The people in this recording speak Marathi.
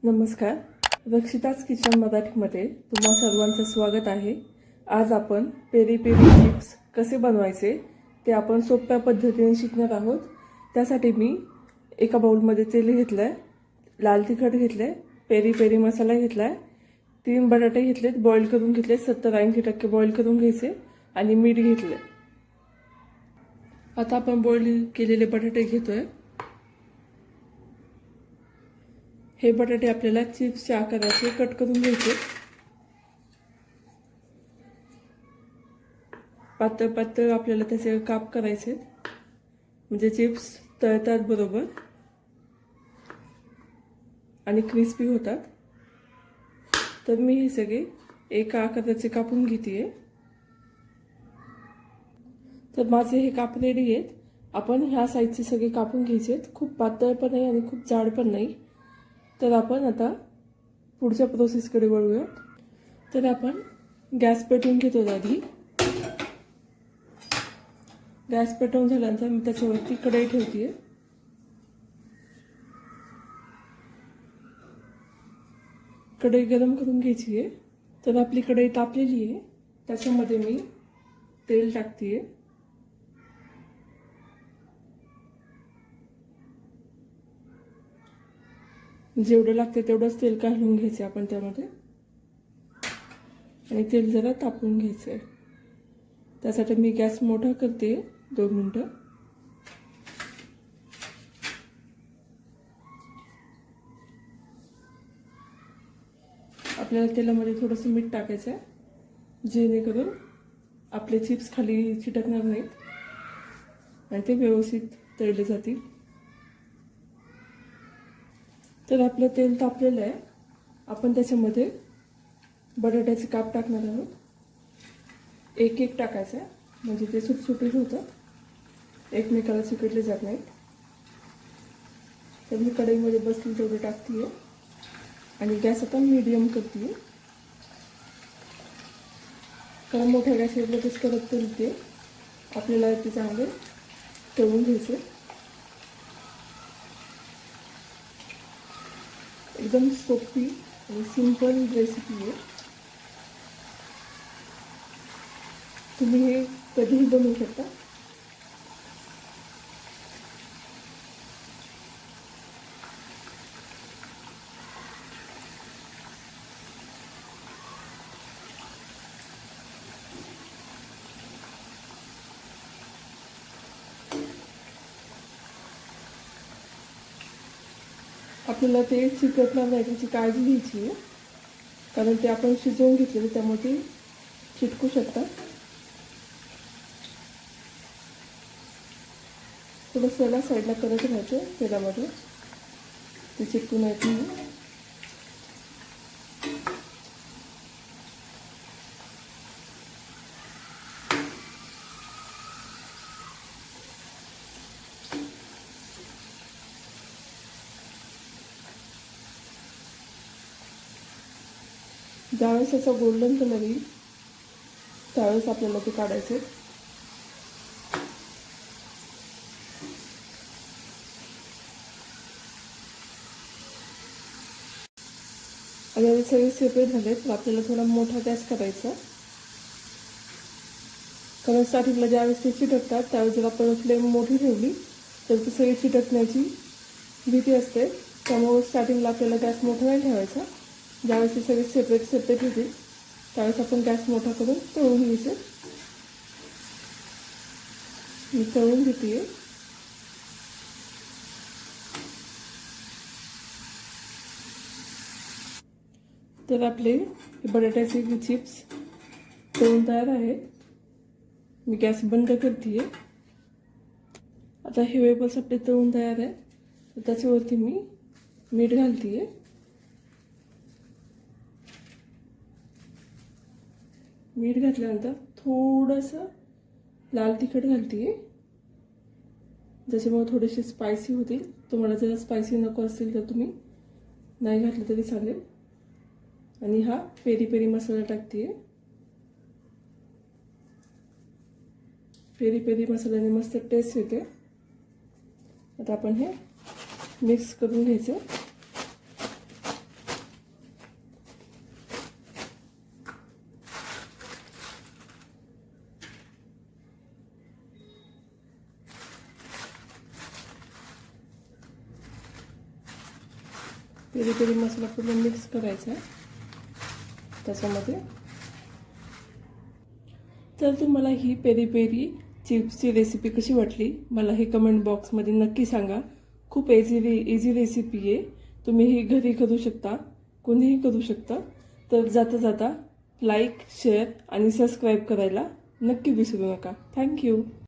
नमस्कार. रक्षिताज किचन मराठीमध्ये तुम्हा सर्वांचं स्वागत आहे. आज आपण पेरी पेरी चिप्स कसे बनवायचे ते आपण सोप्या पद्धतीने शिकणार आहोत. त्यासाठी मी एका बाउलमध्ये तेल घेतलंय, लाल तिखट घेतले, पेरी पेरी मसाला घेतलाय, 3 बटाटे घेतलेत, बॉईल करून घेतले, 70-80% बॉईल करून घ्यायचे आणि मीठ घेतले. आता आपण बॉईल केलेले बटाटे घेतोय. हे बटाटे आपल्याला चिप्सच्या आकाराचे कट करून घ्यायचे. पातळ पातळ आपल्याला त्याचे काप करायचे म्हणजे चिप्स तळतात बरोबर आणि क्रिस्पी होतात. तर मी हे सगळे एका आकाराचे कापून घेते. तर माझे हे काप रेडी आहेत. आपण ह्या साईजचे सगळे कापून घ्यायचे. खूप पातळ पण नाही आणि खूप जाड पण नाही. तर आपण आता पुढच्या प्रोसेसकडे वळूया. तर आपण गॅस पेटवून घेतो. आधी गॅस पेटवून झाल्यानंतर मी त्याच्यावरती कढई ठेवते. कढई गरम करून घ्यायची आहे. तर आपली कढई तापलेली आहे. त्याच्यामध्ये मी तेल टाकते. जेवढं लागते तेवढंच तेल घालून घ्यायचं आपण त्यामध्ये आणि तेल जरा तापवून घ्यायचं. त्यासाठी मी गॅस मोठा करते 2 मिनिटं. आपल्याला तेलामध्ये थोडंसं मीठ टाकायचं आहे जेणेकरून आपले चिप्स खाली चिटकणार नाहीत आणि ते व्यवस्थित तळले जातील. तर आपलं तेल तापलेलं आहे. आपण त्याच्यामध्ये बटाट्याचे काप टाकणार आहोत. एक एक टाकायचं आहे म्हणजे ते सुटसुटीत होतं, एकमेकाला चिकटले जात नाहीत. तर मी कढईमध्ये बसली तेवढे टाकते आणि गॅस आता मीडियम करते. कारण मोठ्या गॅसवर लगेच करत ते आपल्याला ते चांगले तळून घ्यायचे. एकदम सोपी आणि सिंपल रेसिपी आहे. तुम्ही हे कधीही बनवू शकता. आपल्याला ते चिकटणार नाही त्याची काळजी घ्यायची आहे. कारण ते आपण शिजवून घेतलेले त्यामुळे ते चिटकू शकतात. थोडंसं याला साईडला करत राहायचं तेलामध्ये, ते चिटकू नयेत नाही. ज्यावेळेस असा गोल्डन कलर येईल त्यावेळेस आपल्याला ते काढायचे. आणि सगळे सेपरेट झाले तर आपल्याला थोडा मोठा गॅस करायचा. कारण स्टार्टिंगला ज्यावेळेस ते चिटकतात त्यावेळेस जर आपण फ्लेम मोठी ठेवली तर ते सगळे चिटकण्याची भीती असते. त्यामुळे स्टार्टिंगला आपल्याला गॅस मोठा नाही ठेवायचा. ज्यावेळेस ते सगळे सेपरेट होतील त्यावेळेस आपण गॅस मोठा करून तळून घ्यायचं. मी तळून घेते. तर आपले बटाट्याचे चिप्स तळून तयार आहेत. मी गॅस बंद करते. आता हे वेफर्स आपले तळून तयार आहे. तर त्याच्यावरती मी मीठ घालते. मीठ घातल्यानंतर थोडंसं लाल तिखट घालते ज्याच्यामुळे थोडेसे स्पायसी होतील. तुम्हाला जर स्पायसी नको असेल तर तुम्ही नाही घातलं तरी चालेल. आणि हा पेरी पेरी मसाला टाकते. पेरी पेरी मसाल्याने मस्त टेस्ट येते. आता आपण हे मिक्स करून घ्यायचं. पेरी पेरी मसाला पूर्ण मिक्स करायचा त्याच्यामध्ये. तर तुम्हाला ही पेरी पेरी चिप्सची रेसिपी कशी वाटली मला हे कमेंट बॉक्समध्ये नक्की सांगा. खूप इझी रेसिपी आहे. तुम्ही ही घरी करू शकता, कोणीही करू शकता. तर जाता जाता लाईक, शेअर आणि सबस्क्राईब करायला नक्की विसरू नका. थँक्यू.